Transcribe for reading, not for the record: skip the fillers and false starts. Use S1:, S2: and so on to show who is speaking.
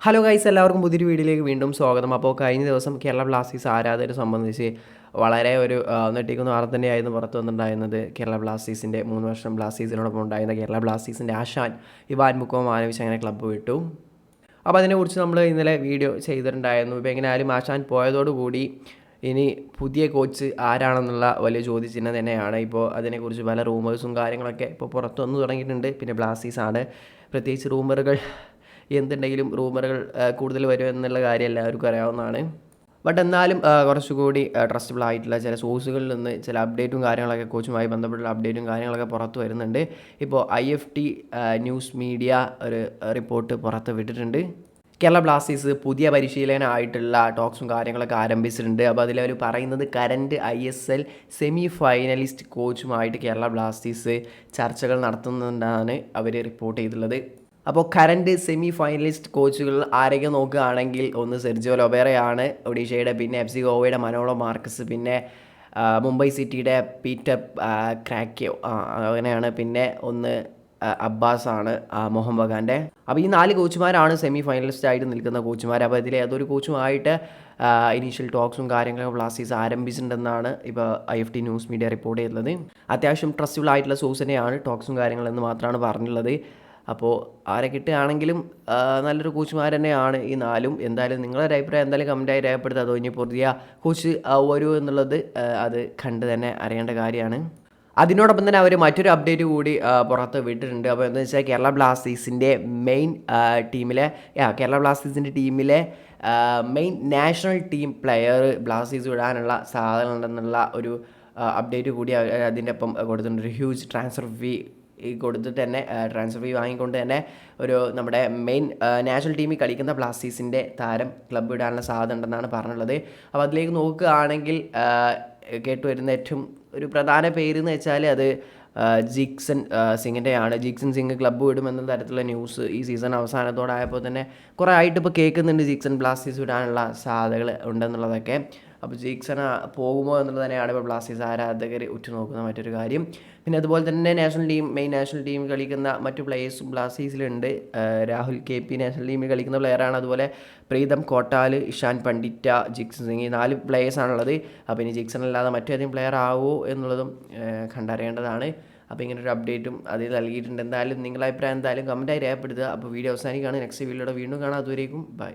S1: Hello guys, എല്ലാവർക്കും പുതിയൊരു വീഡിയോയിലേക്ക് വീണ്ടും സ്വാഗതം. അപ്പോൾ കഴിഞ്ഞ ദിവസം കേരള ബ്ലാസ്റ്റേഴ്സ് ആരാധകരെ സംബന്ധിച്ച് വളരെ ഒരു നെട്ടിക്കുന്ന വാർത്ത തന്നെയായിരുന്നു പുറത്തു വന്നിട്ടുണ്ടായിരുന്നത്. കേരള ബ്ലാസ്റ്റേഴ്സിൻ്റെ 3 വർഷം ബ്ലാസ്റ്റേഴ്സിനോടൊപ്പം ഉണ്ടായിരുന്ന കേരള ബ്ലാസ്റ്റേഴ്സിൻ്റെ ആശാൻ ഇവാൻ മുക്കോമാനോവിച്ച് അങ്ങനെ ക്ലബ്ബ് വിട്ടു. അപ്പോൾ അതിനെക്കുറിച്ച് നമ്മൾ ഇന്നലെ വീഡിയോ ചെയ്തിട്ടുണ്ടായിരുന്നു. ഇപ്പോൾ എങ്ങനെയായാലും ആശാൻ പോയതോടുകൂടി ഇനി പുതിയ കോച്ച് ആരാണെന്നുള്ള വലിയ ചോദ്യചിഹ്നം തന്നെയാണ്. ഇപ്പോൾ അതിനെക്കുറിച്ച് പല റൂമേഴ്സും കാര്യങ്ങളൊക്കെ ഇപ്പോൾ പുറത്തു വന്നു തുടങ്ങിയിട്ടുണ്ട്. പിന്നെ ബ്ലാസ്റ്റേഴ്സാണ്, പ്രത്യേകിച്ച് റൂമറുകൾ എന്തുണ്ടെങ്കിലും റൂമറുകൾ കൂടുതൽ വരും എന്നുള്ള കാര്യം എല്ലാവർക്കും അറിയാവുന്നതാണ്. ബട്ട് എന്നാലും കുറച്ചുകൂടി ട്രസ്റ്റബിൾ ആയിട്ടുള്ള ചില സോഴ്സുകളിൽ നിന്ന് ചില അപ്ഡേറ്റും കാര്യങ്ങളൊക്കെ കോച്ചുമായി ബന്ധപ്പെട്ടുള്ള അപ്ഡേറ്റും കാര്യങ്ങളൊക്കെ പുറത്ത് വരുന്നുണ്ട്. ഇപ്പോൾ IFT ന്യൂസ് മീഡിയ ഒരു റിപ്പോർട്ട് പുറത്ത് വിട്ടിട്ടുണ്ട്. കേരള ബ്ലാസ്റ്റേഴ്സ് പുതിയ പരിശീലകനായിട്ടുള്ള ടോക്സും കാര്യങ്ങളൊക്കെ ആരംഭിച്ചിട്ടുണ്ട്. അപ്പോൾ അതിലവർ പറയുന്നത് കറൻറ്റ് ISL സെമി ഫൈനലിസ്റ്റ് കോച്ചുമായിട്ട് കേരള ബ്ലാസ്റ്റേഴ്സ് ചർച്ചകൾ നടത്തുന്നുണ്ടെന്നാണ് അവർ റിപ്പോർട്ട് ചെയ്തിട്ടുള്ളത്. അപ്പോൾ കറൻറ്റ് സെമി ഫൈനലിസ്റ്റ് കോച്ചുകൾ ആരൊക്കെ നോക്കുകയാണെങ്കിൽ ഒന്ന് സെർജിയോ ലൊബേറയാണ് ഒഡീഷയുടെ, പിന്നെ FC ഗോവയുടെ മനോളോ മാർക്കസ്, പിന്നെ മുംബൈ സിറ്റിയുടെ പീറ്റർ ക്രാക്യോ അങ്ങനെയാണ്, പിന്നെ ഒന്ന് അബ്ബാസാണ് മോഹൻ ബഗാൻ്റെ. അപ്പോൾ ഈ 4 കോച്ചുമാരാണ് സെമി ഫൈനലിസ്റ്റ് ആയിട്ട് നിൽക്കുന്ന കോച്ചുമാർ. അപ്പോൾ ഇതിൽ ഏതൊരു കോച്ചുമായിട്ട് ഇനീഷ്യൽ ടോക്സും കാര്യങ്ങളൊക്കെ ബ്ലാസ്റ്റേഴ്സ് ആരംഭിച്ചിട്ടുണ്ടെന്നാണ് ഇപ്പോൾ IFT ന്യൂസ് മീഡിയ റിപ്പോർട്ട് ചെയ്തത്. അത്യാവശ്യം ട്രസ്റ്റബിൾ ആയിട്ടുള്ള സോഴ്സ് തന്നെയാണ് ടോക്സും കാര്യങ്ങളെന്ന് മാത്രമാണ് പറഞ്ഞുള്ളത്. അപ്പോൾ ആരെ കിട്ടുകയാണെങ്കിലും നല്ലൊരു കോച്ചുമാർ തന്നെയാണ് ഈ 4. എന്തായാലും നിങ്ങളുടെ അഭിപ്രായം എന്തായാലും കമൻറ്റായി രേഖപ്പെടുത്തുക. അതോ ഇനി പുതിയ കോച്ച് വരുമോ എന്നുള്ളത് അത് കണ്ട് തന്നെ അറിയേണ്ട കാര്യമാണ്. അതിനോടൊപ്പം തന്നെ അവർ മറ്റൊരു അപ്ഡേറ്റ് കൂടി പുറത്ത് വിട്ടിട്ടുണ്ട്. അപ്പോൾ എന്താണെന്ന് വെച്ചാൽ കേരള ബ്ലാസ്റ്റേഴ്സിൻ്റെ ടീമിലെ main national team player Blasters വിടാനുള്ള സാധ്യത ഉണ്ടെന്നുള്ള ഒരു അപ്ഡേറ്റ് കൂടി അതിൻ്റെ ഒപ്പം കൊടുത്തിട്ടുണ്ട്. ഒരു ഹ്യൂജ് ട്രാൻസ്ഫർ ഫീ കൊടുത്തിട്ട് തന്നെ, ട്രാൻസ്ഫർ ഫീ വാങ്ങിക്കൊണ്ട് തന്നെ ഒരു നമ്മുടെ മെയിൻ നാഷണൽ ടീമിൽ കളിക്കുന്ന ബ്ലാസ്റ്റേഴ്സിൻ്റെ താരം ക്ലബ്ബ് വിടാനുള്ള സാധ്യത ഉണ്ടെന്നാണ് പറഞ്ഞുള്ളത്. അപ്പോൾ അതിലേക്ക് നോക്കുകയാണെങ്കിൽ കേട്ടുവരുന്ന ഏറ്റവും ഒരു പ്രധാന പേരെന്ന് വെച്ചാൽ അത് ജിക്സൺ സിങ്ങിൻ്റെയാണ്. ജിക്സൺ സിംഗ് ക്ലബ്ബ് വിടുമെന്ന തരത്തിലുള്ള ന്യൂസ് ഈ സീസൺ അവസാനത്തോടായപ്പോൾ തന്നെ കുറേ ആയിട്ട് ഇപ്പോൾ കേൾക്കുന്നുണ്ട് ജിക്സൺ ബ്ലാസ്റ്റേഴ്സ് വിടാനുള്ള സാധ്യതകൾ ഉണ്ടെന്നുള്ളതൊക്കെ. അപ്പോൾ ജിക്സൺ പോകുമോ എന്നുള്ളത് തന്നെയാണ് ഇപ്പോൾ ബ്ലാസ്റ്റേഴ്സ് ആരാധകർ ഉറ്റുനോക്കുന്ന മറ്റൊരു കാര്യം. പിന്നെ അതുപോലെ തന്നെ മെയിൻ നാഷണൽ ടീം കളിക്കുന്ന മറ്റു പ്ലേയേഴ്സും ബ്ലാസ്റ്റേഴ്സിലുണ്ട്. രാഹുൽ KP നാഷണൽ ടീമിൽ കളിക്കുന്ന പ്ലെയറാണ്. അതുപോലെ പ്രീതം കോട്ടാൽ, ഇഷാൻ പണ്ഡിറ്റ, ജിക്സൺ സിംഗ്, ഈ 4 പ്ലേയേഴ്സാണുള്ളത്. അപ്പോൾ ഇനി ജിക്സൺ അല്ലാതെ മറ്റേതെങ്കിലും പ്ലെയർ ആവുമോ എന്നുള്ളതും കണ്ടറിയേണ്ടതാണ്. അപ്പോൾ ഇങ്ങനൊരു അപ്ഡേറ്റും അതിൽ നൽകിയിട്ടുണ്ട്. എന്തായാലും നിങ്ങളുടെ അഭിപ്രായം എന്തായാലും കമൻറ്റായി രേഖപ്പെടുത്തുക. അപ്പോൾ വീഡിയോ അവസാനിക്കുകയാണ്. നെക്സ്റ്റ് വീഡിയോയുടെ വീണ്ടും കാണാം. അതുവരേക്കും ബൈ.